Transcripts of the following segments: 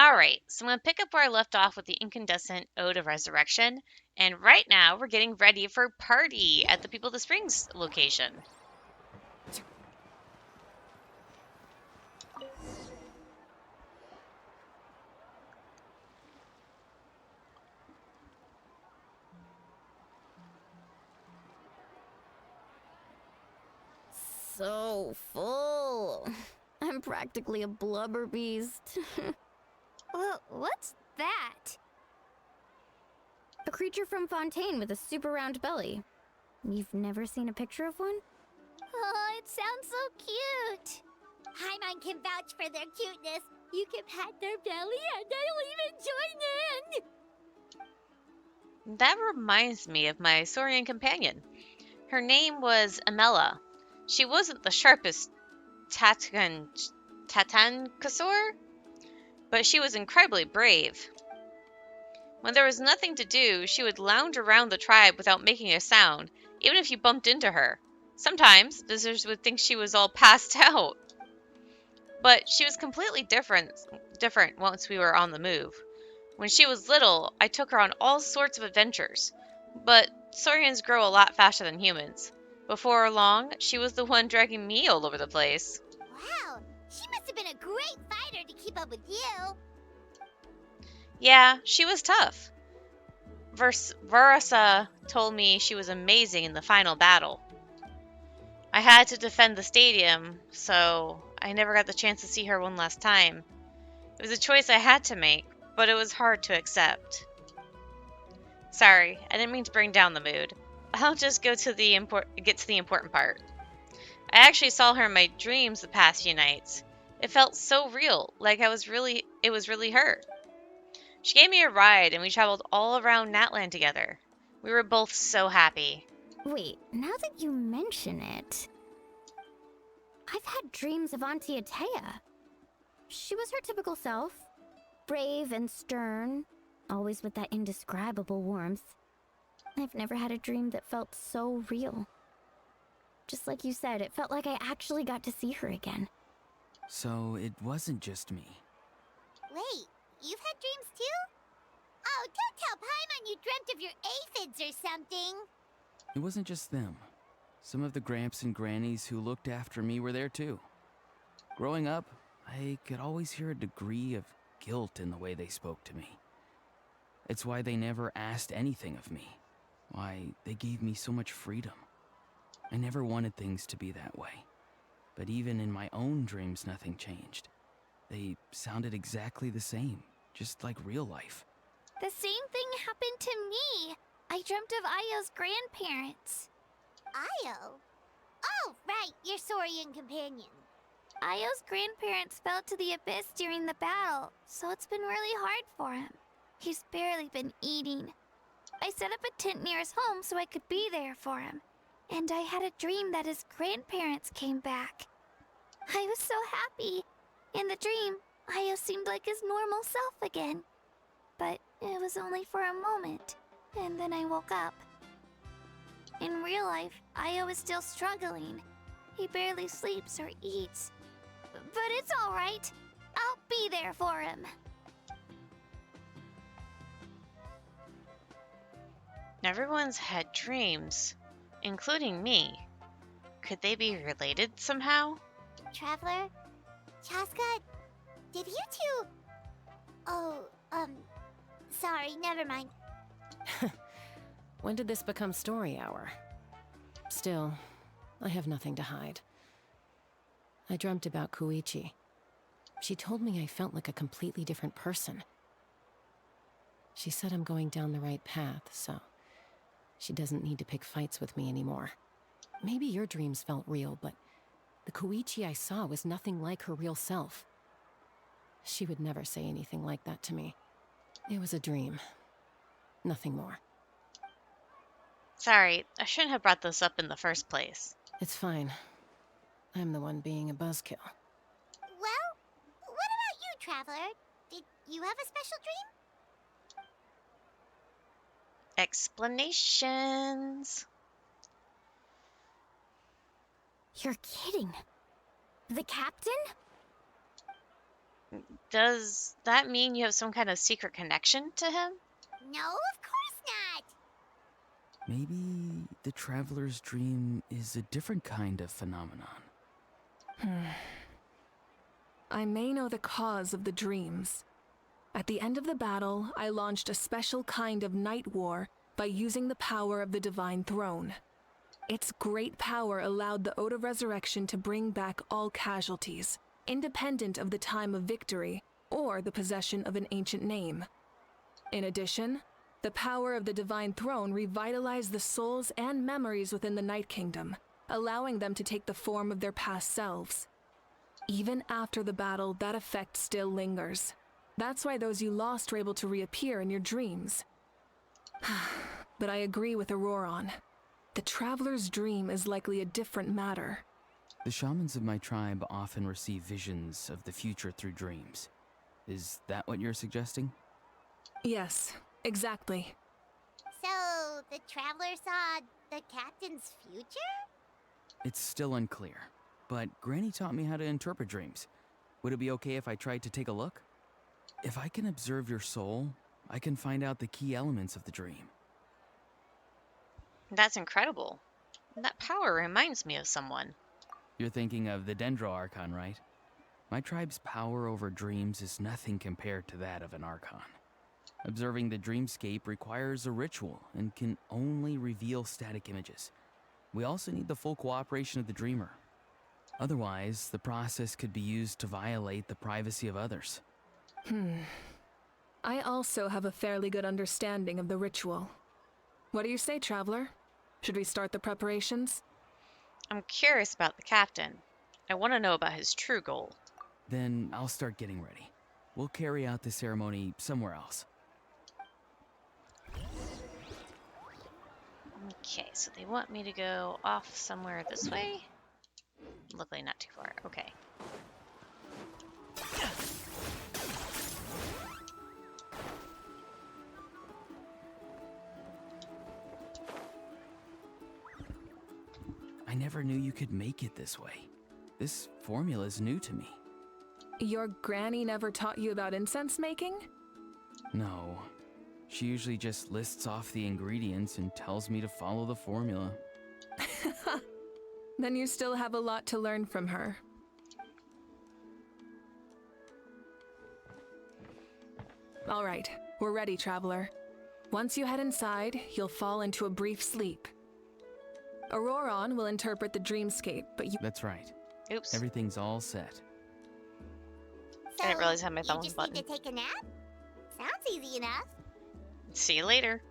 Alright, so I'm going to pick up where I left off with the Incandescent Ode of Resurrection, and right now we're getting ready for party at the People of the Springs location. So full. I'm practically a blubber beast. Well, what's that? A creature from Fontaine with a super round belly. You've never seen a picture of one? Oh, it sounds so cute. Paimon can vouch for their cuteness. You can pat their belly and they'll even join in. That reminds me of my Saurian companion. Her name was Amela. She wasn't the sharpest Tatankasaur, but she was incredibly brave. When there was nothing to do, she would lounge around the tribe without making a sound, even if you bumped into her. Sometimes visitors would think she was all passed out. But she was completely different once we were on the move. When she was little, I took her on all sorts of adventures. But Saurians grow a lot faster than humans. Before long, she was the one dragging me all over the place. Wow, she must have been a great fighter to keep up with you. Yeah, she was tough. Verasa told me she was amazing in the final battle. I had to defend the stadium, so I never got the chance to see her one last time. It was a choice I had to make, but it was hard to accept. Sorry, I didn't mean to bring down the mood. I'll just get to the important part. I actually saw her in my dreams the past few nights. It felt so real, like it was really her. She gave me a ride and we traveled all around Natlan together. We were both so happy. Wait, now that you mention it, I've had dreams of Auntie Atea. She was her typical self, brave and stern, always with that indescribable warmth. I've never had a dream that felt so real. Just like you said, it felt like I actually got to see her again. So it wasn't just me. Wait, you've had dreams too? Oh, don't tell Paimon you dreamt of your aphids or something. It wasn't just them. Some of the Gramps and Grannies who looked after me were there too. Growing up, I could always hear a degree of guilt in the way they spoke to me. It's why they never asked anything of me. Why they gave me so much freedom. I never wanted things to be that way. But even in my own dreams, nothing changed. They sounded exactly the same, just like real life. The same thing happened to me. I dreamt of Io's grandparents. Io? Oh, right, your Saurian companion. Io's grandparents fell to the abyss during the battle, so it's been really hard for him. He's barely been eating. I set up a tent near his home so I could be there for him. And I had a dream that his grandparents came back. I was so happy. In the dream, Io seemed like his normal self again. But it was only for a moment, and then I woke up. In real life, Io is still struggling. He barely sleeps or eats. But it's alright. I'll be there for him. Everyone's had dreams, including me. Could they be related somehow? Traveler? Chaska? Did you two... Oh, sorry, never mind. When did this become story hour? Still, I have nothing to hide. I dreamt about Koichi. She told me I felt like a completely different person. She said I'm going down the right path, so she doesn't need to pick fights with me anymore. Maybe your dreams felt real, but the Koichi I saw was nothing like her real self. She would never say anything like that to me. It was a dream. Nothing more. Sorry, I shouldn't have brought this up in the first place. It's fine. I'm the one being a buzzkill. Well, what about you, Traveler? Did you have a special dream? Explanations. You're kidding. The captain? Does that mean you have some kind of secret connection to him? No, of course not. Maybe the traveler's dream is a different kind of phenomenon. I may know the cause of the dreams. At the end of the battle, I launched a special kind of night war by using the power of the Divine Throne. Its great power allowed the Ode of Resurrection to bring back all casualties, independent of the time of victory or the possession of an ancient name. In addition, the power of the Divine Throne revitalized the souls and memories within the Night Kingdom, allowing them to take the form of their past selves. Even after the battle, that effect still lingers. That's why those you lost were able to reappear in your dreams. But I agree with Auroron. The traveler's dream is likely a different matter. The shamans of my tribe often receive visions of the future through dreams. Is that what you're suggesting? Yes, exactly. So, the traveler saw the captain's future? It's still unclear, but Granny taught me how to interpret dreams. Would it be okay if I tried to take a look? If I can observe your soul, I can find out the key elements of the dream. That's incredible. That power reminds me of someone. You're thinking of the Dendro Archon, right? My tribe's power over dreams is nothing compared to that of an Archon. Observing the dreamscape requires a ritual and can only reveal static images. We also need the full cooperation of the dreamer. Otherwise, the process could be used to violate the privacy of others. I also have a fairly good understanding of the ritual. What do you say, Traveler? Should we start the preparations? I'm curious about the captain. I want to know about his true goal. Then I'll start getting ready. We'll carry out the ceremony somewhere else. Okay, so they want me to go off somewhere this way? Luckily not too far. Okay. I never knew you could make it this way. This formula is new to me. Your granny never taught you about incense making? No. She usually just lists off the ingredients and tells me to follow the formula. Then you still have a lot to learn from her. All right, we're ready, Traveler. Once you head inside, you'll fall into a brief sleep. Auroron will interpret the dreamscape, but you— That's right. Oops. Everything's all set. So, I didn't realize I had my thumb on you the just need button. to take a nap? Sounds easy enough. See you later.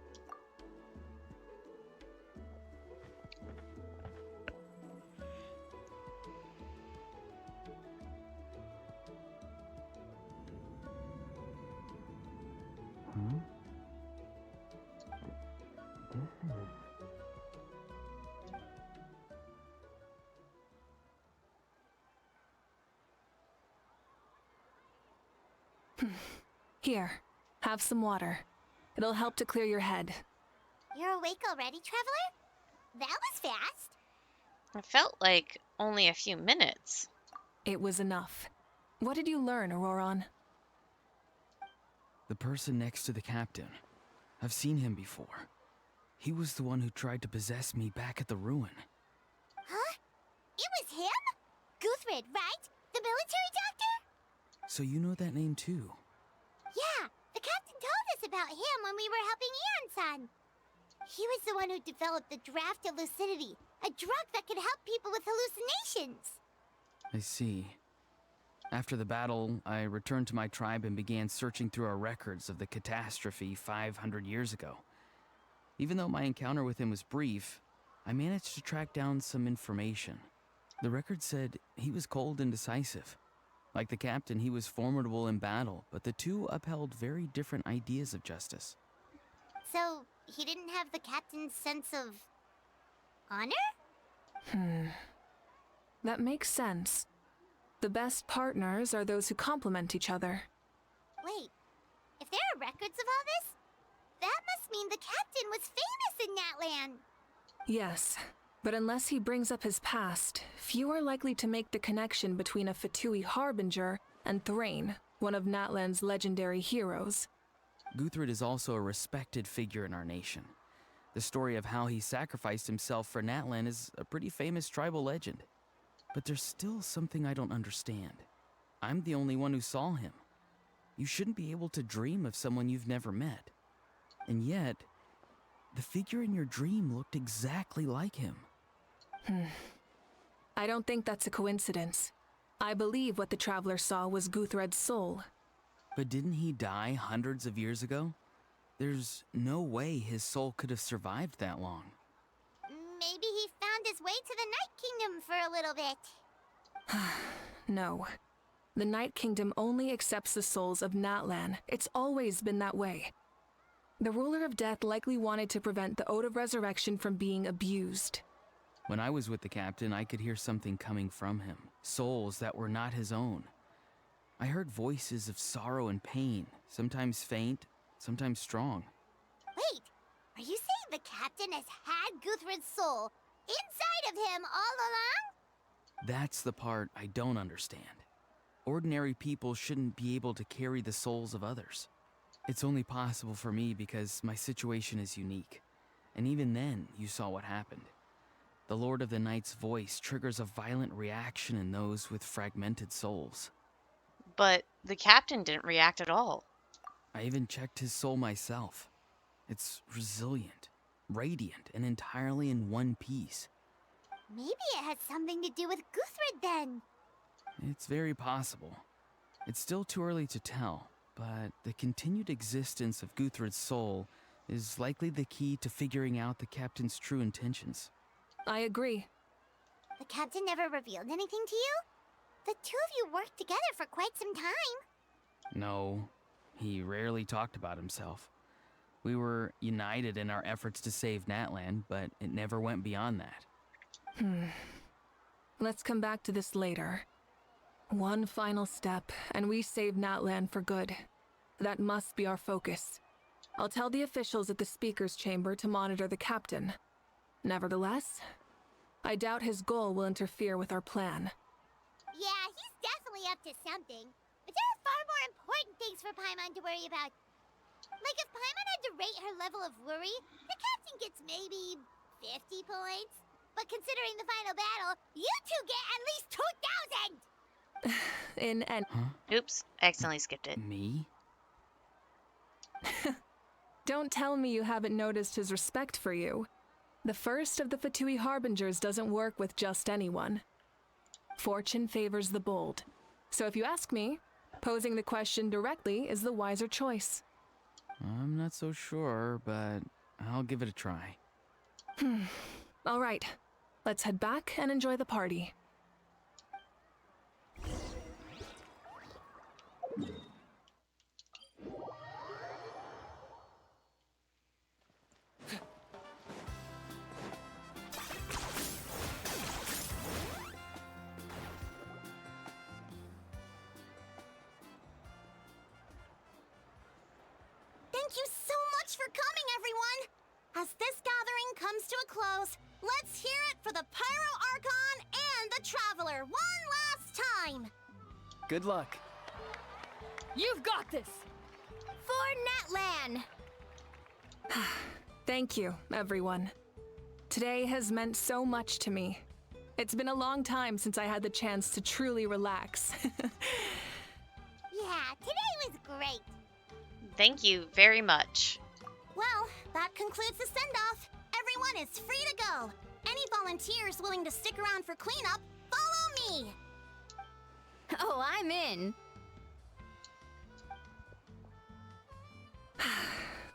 Here, have some water. It'll help to clear your head. You're awake already, Traveler? That was fast. It felt like only a few minutes. It was enough. What did you learn, Auroron? The person next to the captain. I've seen him before. He was the one who tried to possess me back at the ruin. Huh? It was him? Guthrid, right? The military doctor? So you know that name too? Yeah, the captain told us about him when we were helping Eon-san. He was the one who developed the Draft of Lucidity, a drug that could help people with hallucinations. I see. After the battle, I returned to my tribe and began searching through our records of the catastrophe 500 years ago. Even though my encounter with him was brief, I managed to track down some information. The record said he was cold and decisive. Like the captain, he was formidable in battle, but the two upheld very different ideas of justice. So, he didn't have the captain's sense of honor? That makes sense. The best partners are those who complement each other. Wait, if there are records of all this, that must mean the captain was famous in Natlan. Yes, but unless he brings up his past, few are likely to make the connection between a Fatui harbinger and Thrain, one of Natlan's legendary heroes. Guthred is also a respected figure in our nation. The story of how he sacrificed himself for Natlan is a pretty famous tribal legend. But there's still something I don't understand. I'm the only one who saw him. You shouldn't be able to dream of someone you've never met. And yet, the figure in your dream looked exactly like him. I don't think that's a coincidence. I believe what the traveler saw was Guthred's soul. But didn't he die hundreds of years ago? There's no way his soul could have survived that long. Maybe he found his way to the Night Kingdom for a little bit. No. The Night Kingdom only accepts the souls of Natlan. It's always been that way. The ruler of death likely wanted to prevent the Ode of Resurrection from being abused. When I was with the captain, I could hear something coming from him. Souls that were not his own. I heard voices of sorrow and pain, sometimes faint, sometimes strong. Wait, are you saying the captain has had Guthred's soul inside of him all along? That's the part I don't understand. Ordinary people shouldn't be able to carry the souls of others. It's only possible for me because my situation is unique. And even then, you saw what happened. The Lord of the Night's voice triggers a violent reaction in those with fragmented souls. But the captain didn't react at all. I even checked his soul myself. It's resilient, radiant, and entirely in one piece. Maybe it has something to do with Guthred then. It's very possible. It's still too early to tell, but the continued existence of Guthred's soul is likely the key to figuring out the captain's true intentions. I agree. The captain never revealed anything to you? The two of you worked together for quite some time. No, he rarely talked about himself. We were united in our efforts to save Natlan, but it never went beyond that. Let's come back to this later. One final step, and we save Natlan for good. That must be our focus. I'll tell the officials at the speaker's chamber to monitor the captain. Nevertheless, I doubt his goal will interfere with our plan. Yeah, he's definitely up to something. But there are far more important things for Paimon to worry about. Like if Paimon had to rate her level of worry, the captain gets maybe 50 points. But considering the final battle, you two get at least 2,000! Oops, I accidentally skipped it. Me? Don't tell me you haven't noticed his respect for you. The first of the Fatui Harbingers doesn't work with just anyone. Fortune favors the bold. So if you ask me, posing the question directly is the wiser choice. I'm not so sure, but I'll give it a try. All right, let's head back and enjoy the party. Thank you so much for coming, everyone! As this gathering comes to a close, let's hear it for the Pyro Archon and the Traveler one last time! Good luck. You've got this! For Natlan! Thank you, everyone. Today has meant so much to me. It's been a long time since I had the chance to truly relax. Yeah, today was great. Thank you very much. Well, that concludes the send-off. Everyone is free to go. Any volunteers willing to stick around for cleanup, follow me! Oh, I'm in.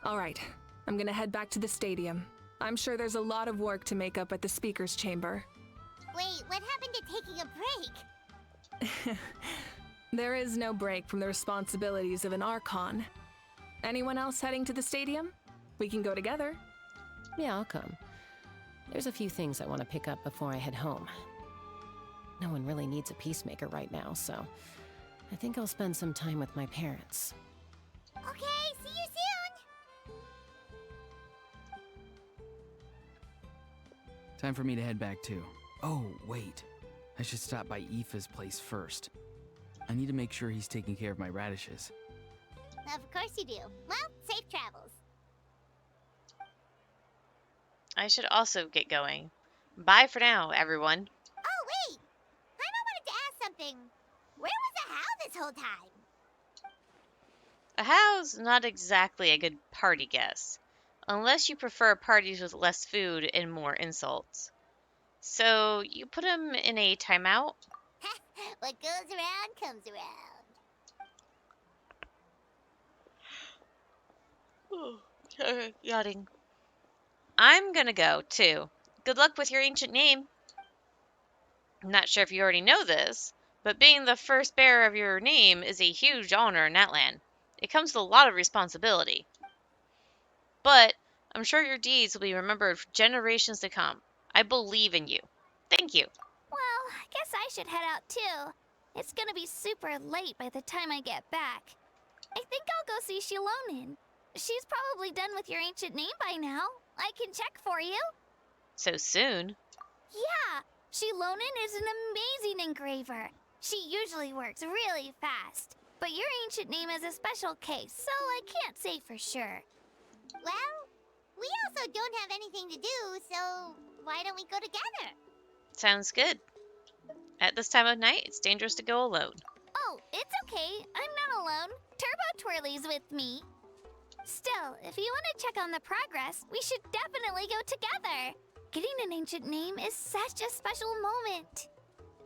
All right, I'm gonna head back to the stadium. I'm sure there's a lot of work to make up at the speaker's chamber. Wait, what happened to taking a break? There is no break from the responsibilities of an Archon. Anyone else heading to the stadium? We can go together. Yeah, I'll come. There's a few things I want to pick up before I head home. No one really needs a peacemaker right now, so I think I'll spend some time with my parents. Okay, see you soon! Time for me to head back too. Oh, wait. I should stop by Aoife's place first. I need to make sure he's taking care of my radishes. Of course you do. Well, safe travels. I should also get going. Bye for now, everyone. Oh, wait! I wanted to ask something. Where was the How this whole time? A how's not exactly a good party guess, unless you prefer parties with less food and more insults. So, you put him in a timeout? What goes around comes around. Yachting. I'm gonna go, too. Good luck with your ancient name. I'm not sure if you already know this, but being the first bearer of your name is a huge honor in Natlan. It comes with a lot of responsibility. But I'm sure your deeds will be remembered for generations to come. I believe in you. Thank you. Well, I guess I should head out too. It's gonna be super late by the time I get back. I think I'll go see Shilonin. She's probably done with your ancient name by now. I can check for you. So soon. Yeah, Shilonin is an amazing engraver. She usually works really fast. But your ancient name is a special case, so I can't say for sure. Well, we also don't have anything to do, so why don't we go together? Sounds good. At this time of night, it's dangerous to go alone. Oh, it's okay. I'm not alone. Turbo Twirly's with me. Still, if you want to check on the progress, we should definitely go together. Getting an ancient name is such a special moment.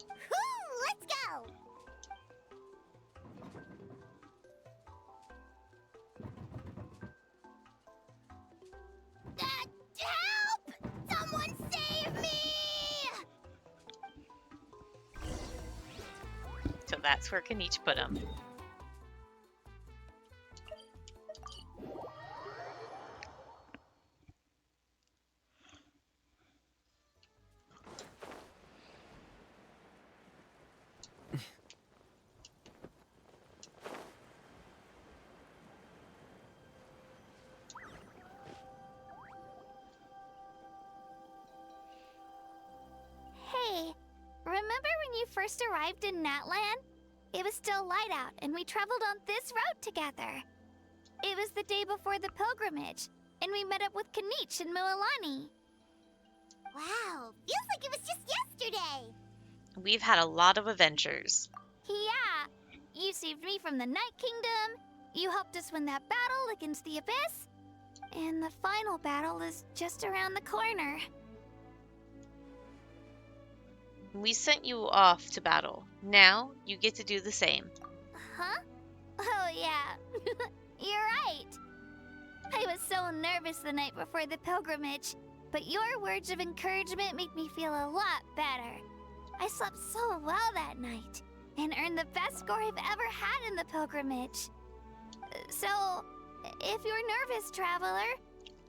Whoo! Let's go! Help! Someone save me! So that's where Kanichi put him. Hey, remember when you first arrived in Natlan? It was still light out, and we traveled on this road together. It was the day before the pilgrimage, and we met up with Kanich and Mualani. Wow, feels like it was just yesterday. We've had a lot of adventures. Yeah, you saved me from the Night Kingdom, you helped us win that battle against the Abyss, and the final battle is just around the corner. We sent you off to battle. Now, you get to do the same. Huh? Oh, yeah. You're right. I was so nervous the night before the pilgrimage, but your words of encouragement made me feel a lot better. I slept so well that night, and earned the best score I've ever had in the pilgrimage. So, if you're nervous, traveler,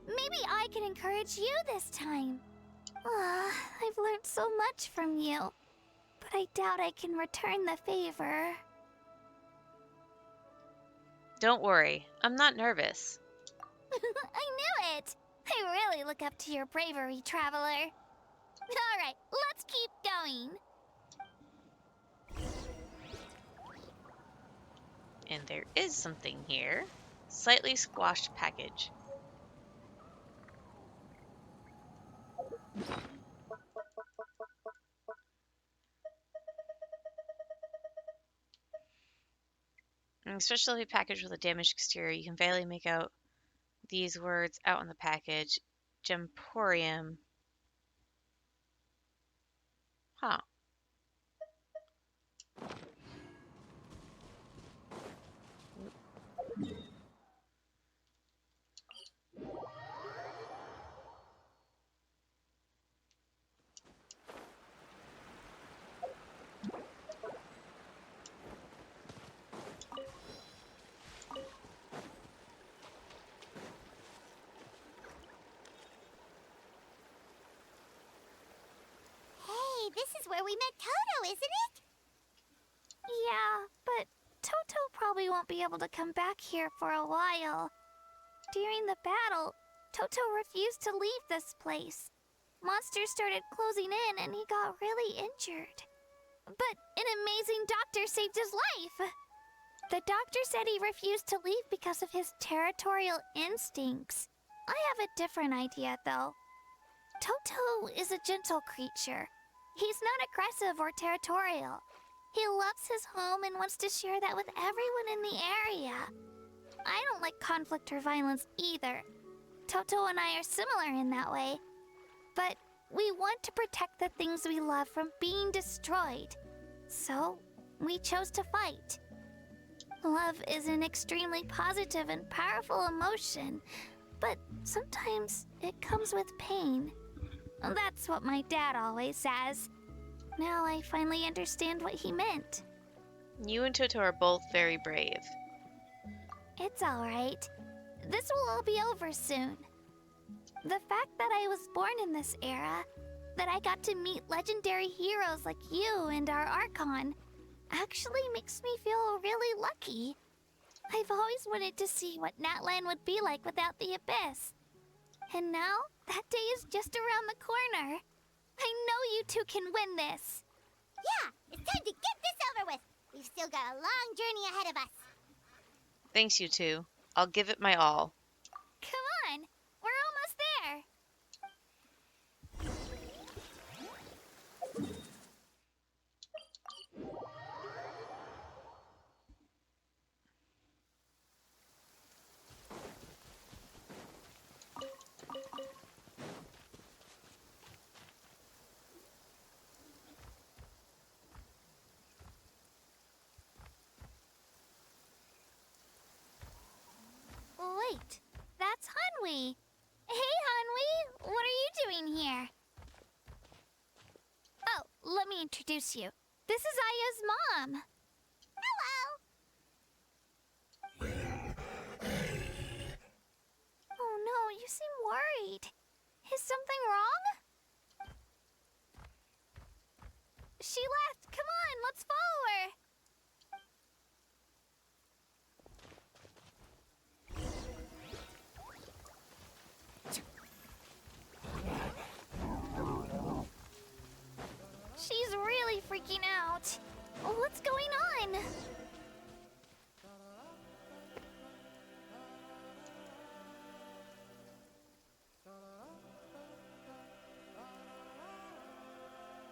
maybe I can encourage you this time. I've learned so much from you, but I doubt I can return the favor. Don't worry, I'm not nervous. I knew it! I really look up to your bravery, traveler. Alright, let's keep going. And there is something here. Slightly squashed package. Especially packaged with a damaged exterior, you can barely make out these words out on the package. Gemporium. Huh. Hey, this is where we met Toto, isn't it? Yeah, but Toto probably won't be able to come back here for a while. During the battle, Toto refused to leave this place. Monsters started closing in and he got really injured. But an amazing doctor saved his life. The doctor said he refused to leave because of his territorial instincts. I have a different idea, though. Toto is a gentle creature. He's not aggressive or territorial. He loves his home and wants to share that with everyone in the area. I don't like conflict or violence either. Toto and I are similar in that way. But we want to protect the things we love from being destroyed. So, we chose to fight. Love is an extremely positive and powerful emotion, but sometimes it comes with pain. That's what my dad always says. Now I finally understand what he meant. You and Toto are both very brave. It's alright. This will all be over soon. The fact that I was born in this era, that I got to meet legendary heroes like you and our Archon, actually makes me feel really lucky. I've always wanted to see what Natlan would be like without the Abyss. And now, that day is just around the corner. I know you two can win this. Yeah, it's time to get this over with. We've still got a long journey ahead of us. Thanks, you two. I'll give it my all. Come on, we're almost there. Wait, that's Hanwi. Hey, Hanwi, what are you doing here? Oh, let me introduce you. This is Aya's mom. Hello. Oh no, you seem worried. Is something wrong? She left. Come on, let's follow her. She's really freaking out. What's going on?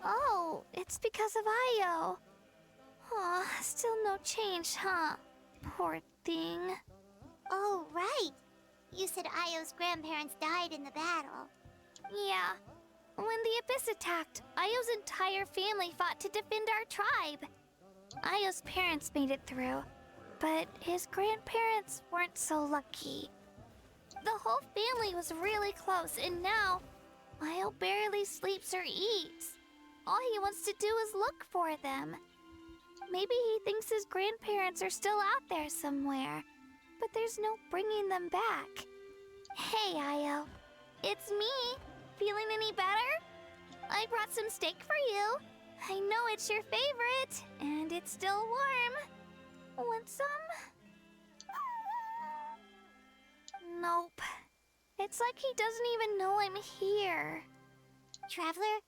Oh, it's because of Io. Aw, still no change, huh? Poor thing. Oh, right. You said Io's grandparents died in the battle. Yeah. When the Abyss attacked, Io's entire family fought to defend our tribe. Io's parents made it through, but his grandparents weren't so lucky. The whole family was really close, and now Io barely sleeps or eats. All he wants to do is look for them. Maybe he thinks his grandparents are still out there somewhere, but there's no bringing them back. Hey, Io. It's me. Feeling any better? I brought some steak for you. I know it's your favorite, and it's still warm. Want some? Nope. It's like he doesn't even know I'm here. Traveler,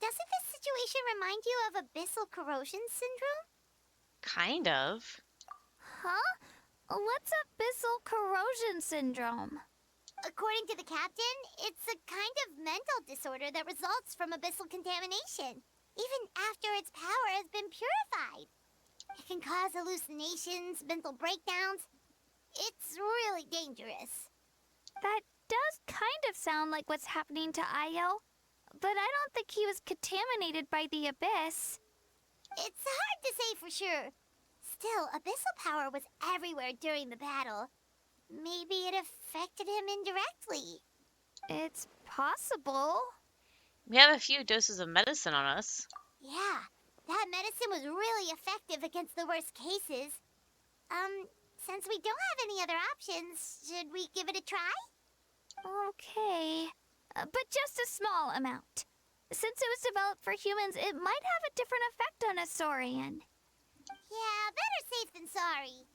doesn't this situation remind you of abyssal corrosion syndrome? Kind of. Huh? What's abyssal corrosion syndrome? According to the captain, it's a kind of mental disorder that results from abyssal contamination, even after its power has been purified. It can cause hallucinations, mental breakdowns. It's really dangerous. That does kind of sound like what's happening to Io, but I don't think he was contaminated by the Abyss. It's hard to say for sure. Still, abyssal power was everywhere during the battle. Maybe it affected him indirectly. It's possible. We have a few doses of medicine on us. Yeah, that medicine was really effective against the worst cases. Since we don't have any other options, should we give it a try? Okay. But just a small amount. Since it was developed for humans, it might have a different effect on a Saurian. Yeah, better safe than sorry.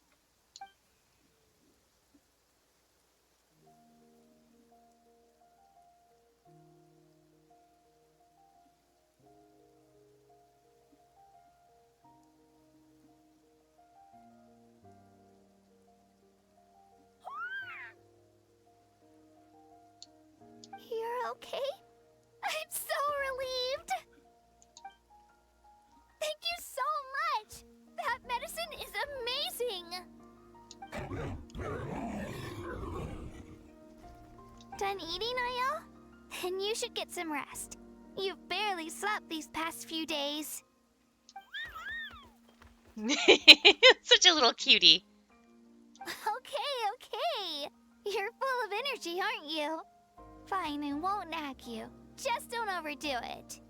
Done eating, Io? Then you should get some rest. You've barely slept these past few days. Such a little cutie. Okay. You're full of energy, aren't you? Fine, I won't nag you. Just don't overdo it.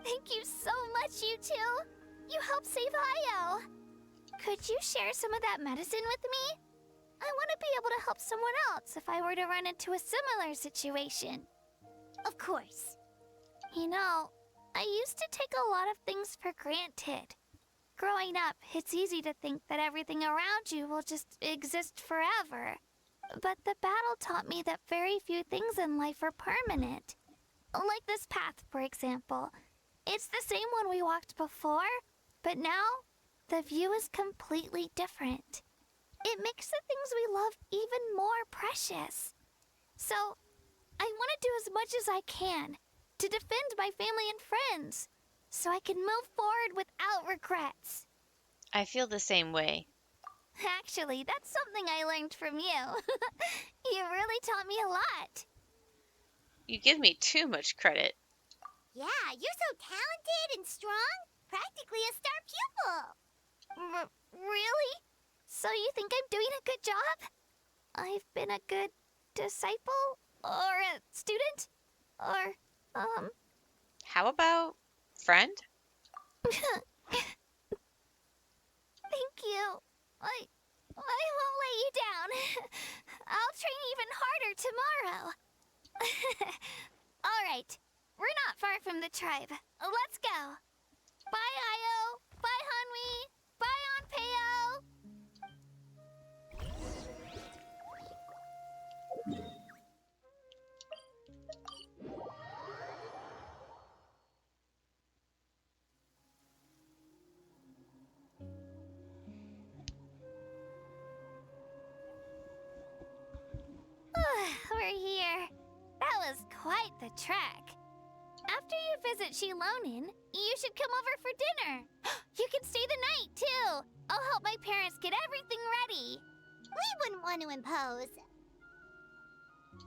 Thank you so much, you two. You helped save Io. Could you share some of that medicine with me? I want to be able to help someone else if I were to run into a similar situation. Of course. You know, I used to take a lot of things for granted. Growing up, it's easy to think that everything around you will just exist forever. But the battle taught me that very few things in life are permanent. Like this path, for example. It's the same one we walked before, but now the view is completely different. It makes the things we love even more precious. So, I want to do as much as I can to defend my family and friends, so I can move forward without regrets. I feel the same way. Actually, that's something I learned from you. You really taught me a lot. You give me too much credit. Yeah, you're so talented and strong. Practically a star pupil. Really? So you think I'm doing a good job? I've been a good disciple? Or a student? Or, How about friend? Thank you. I won't let you down. I'll train even harder tomorrow. All right. We're not far from the tribe. Let's go. Bye, Io. Bye, Hanwi. Bye, Anpeo. We're here. That was quite the trek. After you visit Shilonin, you should come over for dinner. You can stay the night, too. I'll help my parents get everything ready. We wouldn't want to impose.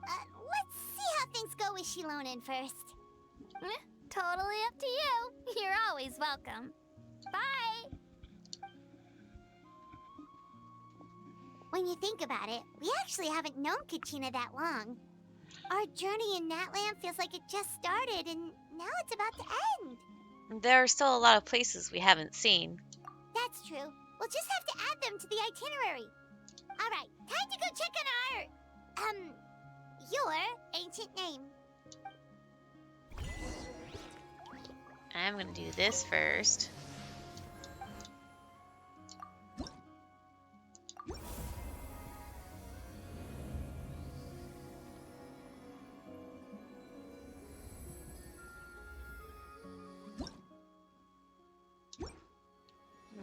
Let's see how things go with Shilonin first. Totally up to you. You're always welcome. Bye. When you think about it, we actually haven't known Kachina that long. Our journey in Natlan feels like it just started, and now it's about to end. There are still a lot of places we haven't seen. That's true. We'll just have to add them to the itinerary. All right, time to go check on your ancient name. I'm gonna do this first.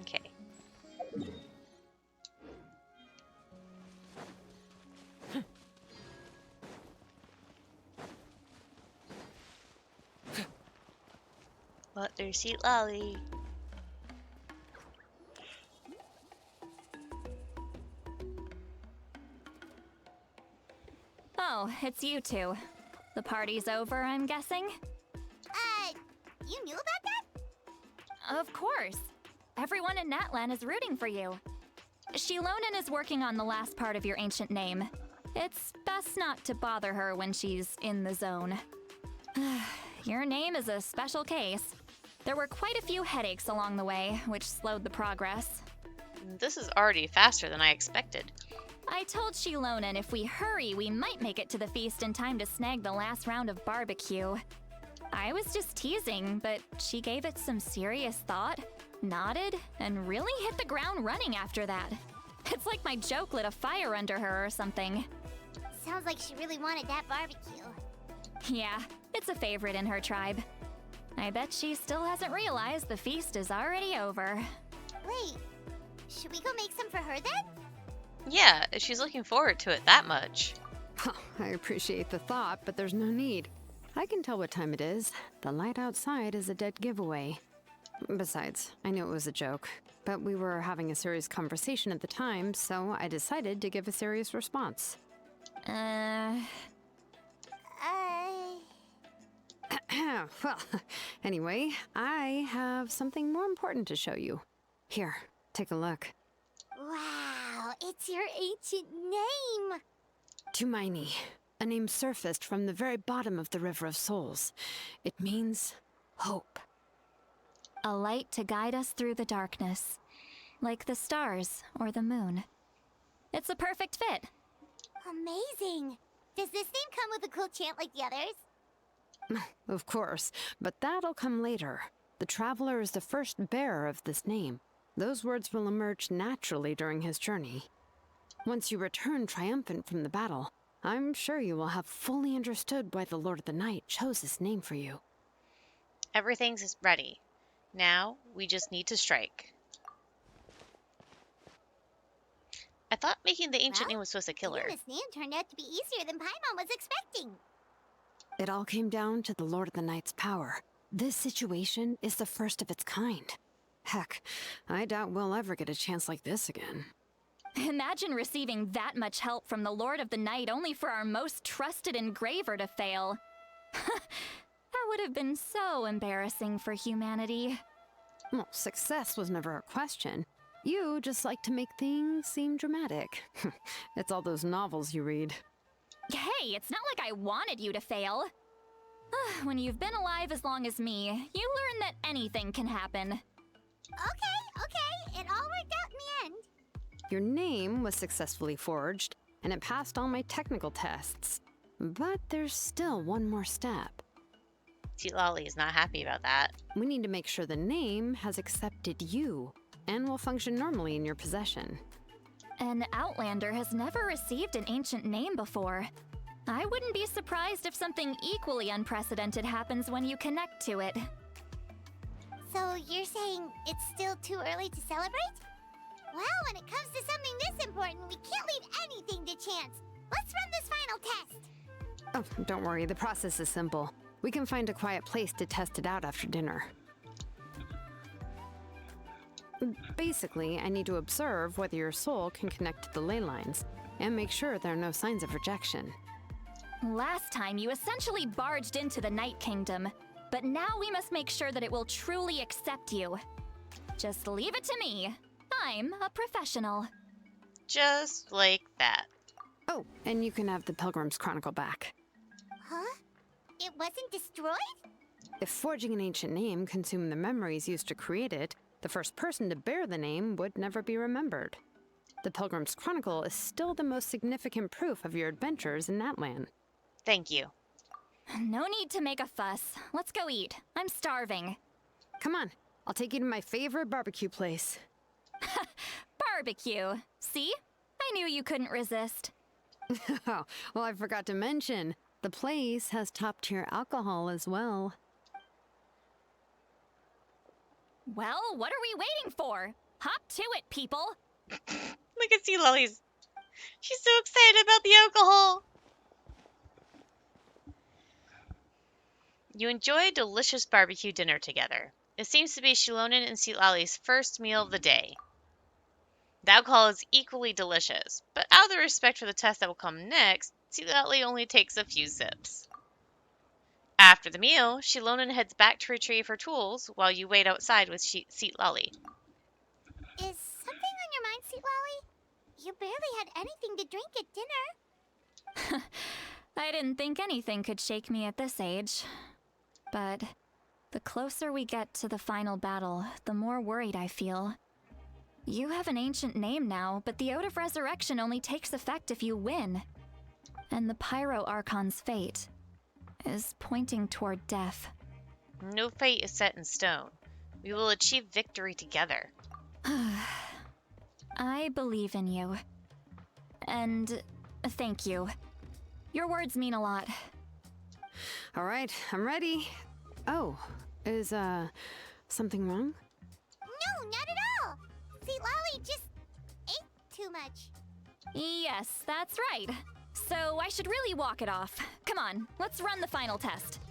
Okay. Butterseat lolly. Oh, it's you two. The party's over, I'm guessing? You knew about that? Of course. Everyone in Natlan is rooting for you. Shilonin is working on the last part of your ancient name. It's best not to bother her when she's in the zone. Your name is a special case. There were quite a few headaches along the way, which slowed the progress. This is already faster than I expected. I told Shilonin if we hurry, we might make it to the feast in time to snag the last round of barbecue. I was just teasing, but she gave it some serious thought, nodded, and really hit the ground running after that. It's like my joke lit a fire under her or something. Sounds like she really wanted that barbecue. Yeah, it's a favorite in her tribe. I bet she still hasn't realized the feast is already over. Wait, should we go make some for her then? Yeah, if she's looking forward to it that much. I appreciate the thought, but there's no need. I can tell what time it is. The light outside is a dead giveaway. Besides, I knew it was a joke, but we were having a serious conversation at the time, so I decided to give a serious response. Well, anyway, I have something more important to show you. Here, take a look. Wow, it's your ancient name! Tumaini, a name surfaced from the very bottom of the River of Souls. It means hope. A light to guide us through the darkness, like the stars or the moon. It's a perfect fit. Amazing! Does this name come with a cool chant like the others? Of course, but that'll come later. The Traveler is the first bearer of this name. Those words will emerge naturally during his journey. Once you return triumphant from the battle, I'm sure you will have fully understood why the Lord of the Night chose this name for you. Everything's ready. Now, we just need to strike. I thought making the ancient name was supposed to kill her. This name turned out to be easier than Paimon was expecting. It all came down to the Lord of the Night's power. This situation is the first of its kind. Heck, I doubt we'll ever get a chance like this again. Imagine receiving that much help from the Lord of the Night only for our most trusted engraver to fail. That would have been so embarrassing for humanity. Well, success was never a question. You just like to make things seem dramatic. It's all those novels you read. Hey, it's not like I wanted you to fail. When you've been alive as long as me, you learn that anything can happen. Okay, it all worked out in the end. Your name was successfully forged, and it passed all my technical tests. But there's still one more step. Lolly is not happy about that. We need to make sure the name has accepted you, and will function normally in your possession. An Outlander has never received an ancient name before. I wouldn't be surprised if something equally unprecedented happens when you connect to it. So you're saying it's still too early to celebrate? Well, when it comes to something this important, we can't leave anything to chance. Let's run this final test. Oh, don't worry, the process is simple. We can find a quiet place to test it out after dinner. Basically, I need to observe whether your soul can connect to the ley lines, and make sure there are no signs of rejection. Last time, you essentially barged into the Night Kingdom, but now we must make sure that it will truly accept you. Just leave it to me. I'm a professional. Just like that. Oh, and you can have the Pilgrim's Chronicle back. Huh? It wasn't destroyed? If forging an ancient name consumed the memories used to create it, the first person to bear the name would never be remembered. The Pilgrim's Chronicle is still the most significant proof of your adventures in Natlan. Thank you. No need to make a fuss. Let's go eat. I'm starving. Come on, I'll take you to my favorite barbecue place. Barbecue. See? I knew you couldn't resist. Oh, well, I forgot to mention, the place has top-tier alcohol as well. Well, what are we waiting for? Hop to it, people! Look at Sea Lolly's. She's so excited about the alcohol. You enjoy a delicious barbecue dinner together. It seems to be Shilonen and Sea Lolly's first meal of the day. The alcohol is equally delicious, but out of the respect for the test that will come next, Sea Lolly only takes a few sips. After the meal, Shilonen heads back to retrieve her tools while you wait outside with Seat Lolly. Is something on your mind, Seat Lolly? You barely had anything to drink at dinner. I didn't think anything could shake me at this age. But the closer we get to the final battle, the more worried I feel. You have an ancient name now, but the Ode of Resurrection only takes effect if you win. And the Pyro Archon's fate is pointing toward death. No fate is set in stone. We will achieve victory together. I believe in you. And thank you. Your words mean a lot. All right, I'm ready. Oh, is, something wrong? No, not at all. Seat Lolly just ate too much. Yes, that's right. So I should really walk it off. Come on, let's run the final test.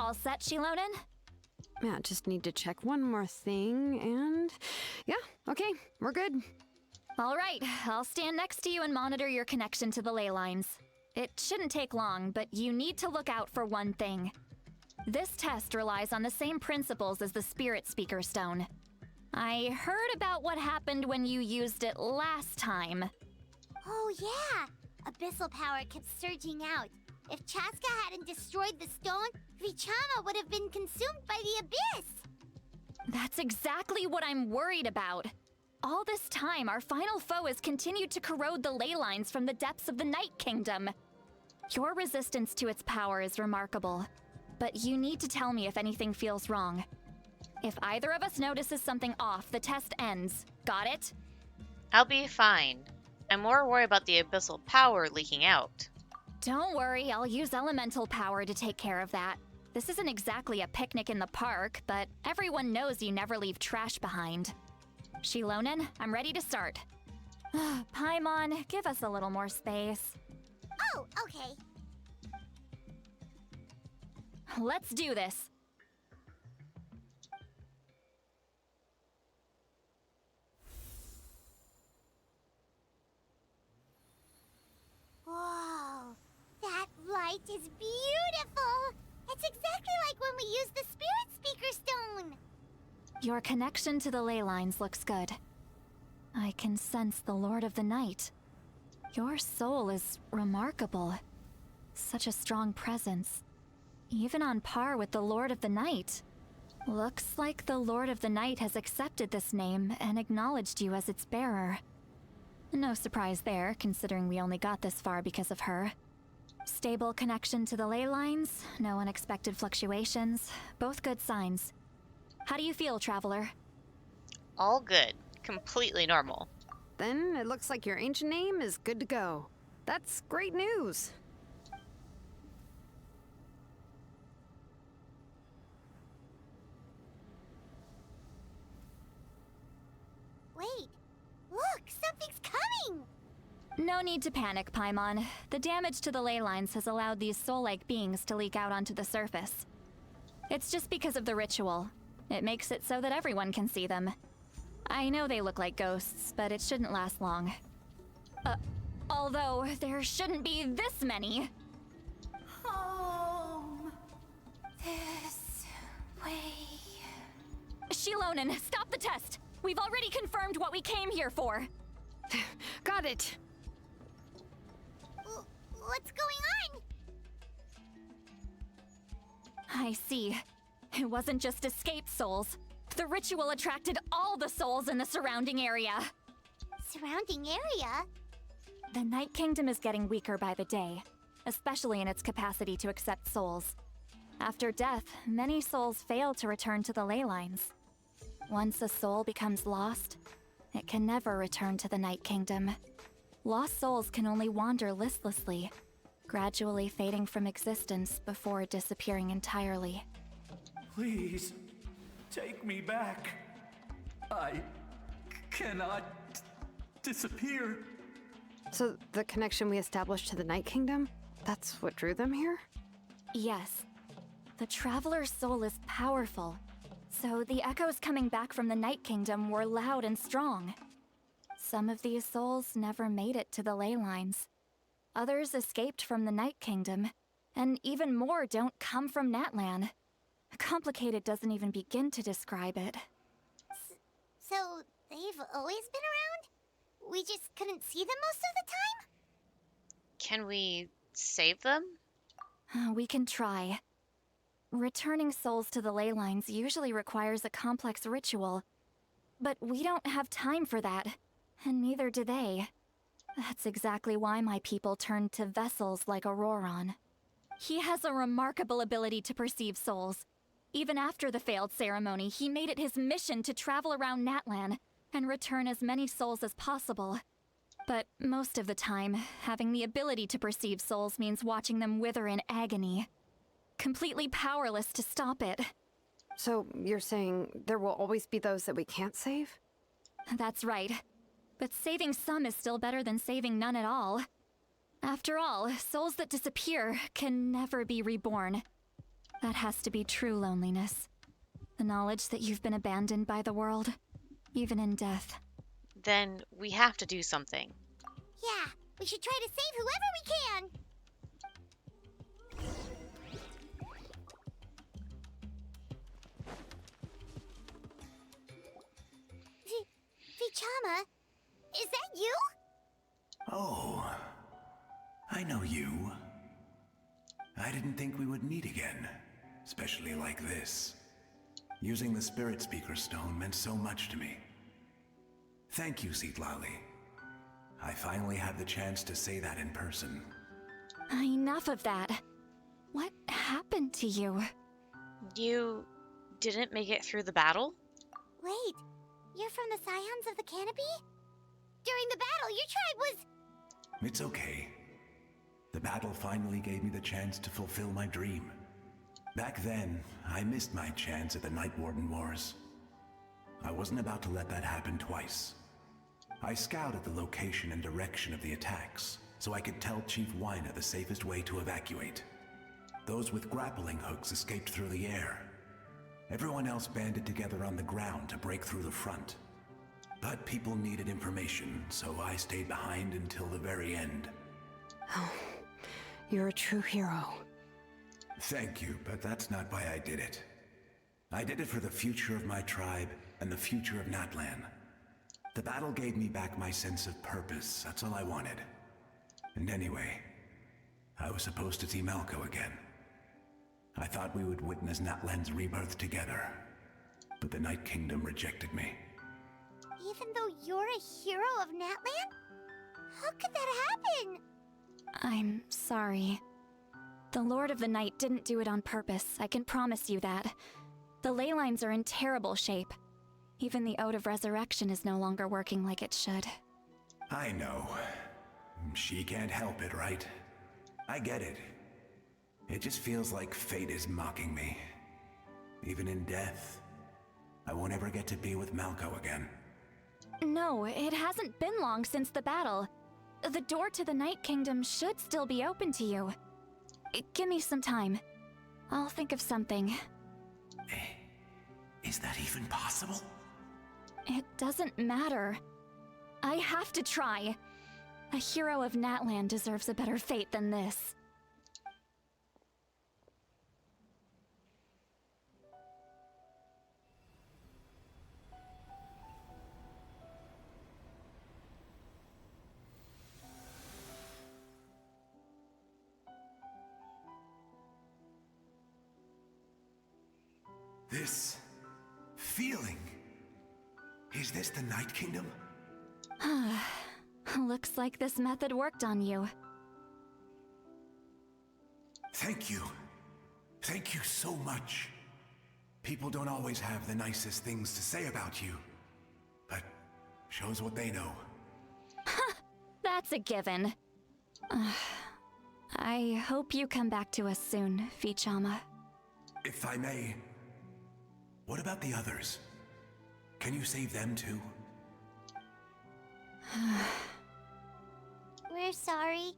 All set, Shilonen? Yeah, just need to check one more thing, and yeah, okay, we're good. All right, I'll stand next to you and monitor your connection to the ley lines. It shouldn't take long, but you need to look out for one thing. This test relies on the same principles as the Spirit Speaker Stone. I heard about what happened when you used it last time. Oh yeah! Abyssal power kept surging out. If Chaska hadn't destroyed the stone, Vichama would have been consumed by the abyss! That's exactly what I'm worried about. All this time, our final foe has continued to corrode the ley lines from the depths of the Night Kingdom. Your resistance to its power is remarkable, but you need to tell me if anything feels wrong. If either of us notices something off, the test ends. Got it? I'll be fine. I'm more worried about the abyssal power leaking out. Don't worry, I'll use elemental power to take care of that. This isn't exactly a picnic in the park, but everyone knows you never leave trash behind. Shilonen, I'm ready to start. Paimon, give us a little more space. Oh, okay. Let's do this. Whoa, that light is beautiful! It's exactly like when we used the Spirit Speaker Stone! Your connection to the ley lines looks good. I can sense the Lord of the Night. Your soul is remarkable. Such a strong presence. Even on par with the Lord of the Night. Looks like the Lord of the Night has accepted this name and acknowledged you as its bearer. No surprise there, considering we only got this far because of her. Stable connection to the ley lines, no unexpected fluctuations, both good signs. How do you feel, Traveler? All good. Completely normal. Then it looks like your ancient name is good to go. That's great news. Wait, look, something's coming! No need to panic, Paimon. The damage to the ley lines has allowed these soul-like beings to leak out onto the surface. It's just because of the ritual. It makes it so that everyone can see them. I know they look like ghosts, but it shouldn't last long. Although there shouldn't be this many. Home. This way. Shilonen, stop the test! We've already confirmed what we came here for. Got it. What's going on? I see. It wasn't just escaped souls. The ritual attracted all the souls in the surrounding area. Surrounding area? The Night Kingdom is getting weaker by the day, especially in its capacity to accept souls. After death, many souls fail to return to the ley lines. Once a soul becomes lost, it can never return to the Night Kingdom. Lost souls can only wander listlessly, gradually fading from existence before disappearing entirely. Please, take me back. I cannot disappear. So the connection we established to the Night Kingdom, that's what drew them here? Yes. The Traveler's soul is powerful, so the echoes coming back from the Night Kingdom were loud and strong. Some of these souls never made it to the ley lines. Others escaped from the Night Kingdom, and even more don't come from Natlan. Complicated doesn't even begin to describe it. So, they've always been around? We just couldn't see them most of the time? Can we save them? We can try. Returning souls to the ley lines usually requires a complex ritual, but we don't have time for that, and neither do they. That's exactly why my people turned to vessels like Auroron. He has a remarkable ability to perceive souls. Even after the failed ceremony, he made it his mission to travel around Natlan and return as many souls as possible. But most of the time, having the ability to perceive souls means watching them wither in agony. Completely powerless to stop it. So you're saying there will always be those that we can't save? That's right. But saving some is still better than saving none at all. After all, souls that disappear can never be reborn. That has to be true loneliness. The knowledge that you've been abandoned by the world, even in death. Then we have to do something. Yeah, we should try to save whoever we can. Vichama, is that you? Oh, I know you. I didn't think we would meet again, especially like this. Using the Spirit Speaker Stone meant so much to me. Thank you, Citlali. I finally had the chance to say that in person. Enough of that. What happened to you? You didn't make it through the battle? Wait, you're from the Scions of the Canopy? During the battle, your tribe was... It's okay. The battle finally gave me the chance to fulfill my dream. Back then, I missed my chance at the Night Warden Wars. I wasn't about to let that happen twice. I scouted the location and direction of the attacks, so I could tell Chief Wyna the safest way to evacuate. Those with grappling hooks escaped through the air. Everyone else banded together on the ground to break through the front. But people needed information, so I stayed behind until the very end. Oh, you're a true hero. Thank you, but that's not why I did it. I did it for the future of my tribe and the future of Natlan. The battle gave me back my sense of purpose, that's all I wanted. And anyway, I was supposed to see Malco again. I thought we would witness Natlan's rebirth together, but the Night Kingdom rejected me. Even though you're a hero of Natlan? How could that happen? I'm sorry. The Lord of the Night didn't do it on purpose, I can promise you that. The ley lines are in terrible shape. Even the Ode of Resurrection is no longer working like it should. I know. She can't help it, right? I get it. It just feels like fate is mocking me. Even in death, I won't ever get to be with Malco again. No, it hasn't been long since the battle. The door to the Night Kingdom should still be open to you. Give me some time. I'll think of something. Is that even possible? It doesn't matter. I have to try. A hero of Natlan deserves a better fate than this. This feeling. Is this the Night Kingdom? Looks like this method worked on you. Thank you. Thank you so much. People don't always have the nicest things to say about you, but shows what they know. That's a given. I hope you come back to us soon, Vichama. If I may, what about the others? Can you save them too? We're sorry.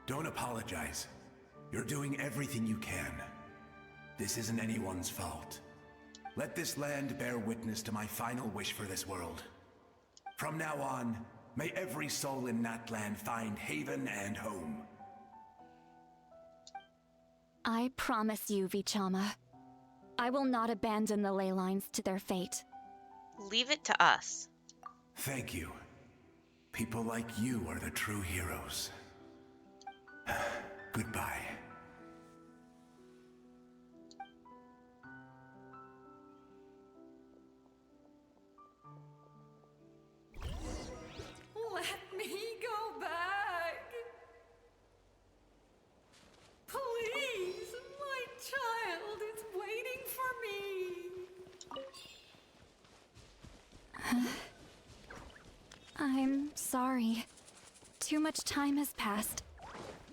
Don't apologize. You're doing everything you can. This isn't anyone's fault. Let this land bear witness to my final wish for this world. From now on, may every soul in Natlan find haven and home. I promise you, Vichama. I will not abandon the ley lines to their fate. Leave it to us. Thank you. People like you are the true heroes. Goodbye. Let me go back. Please, my child is waiting for me. I'm sorry. Too much time has passed.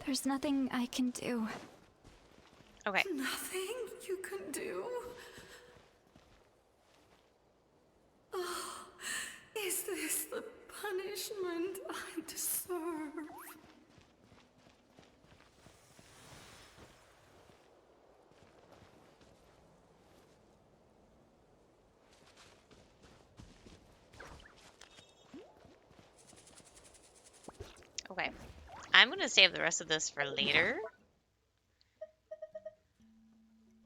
There's nothing I can do. Okay. Nothing you can do? Oh, is this the punishment I deserve. Okay. I'm going to save the rest of this for later.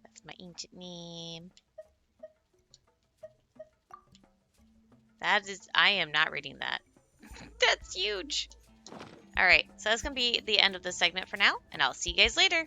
That's my ancient name. That is, I am not reading that. That's huge. All right, so that's going to be the end of this segment for now, and I'll see you guys later.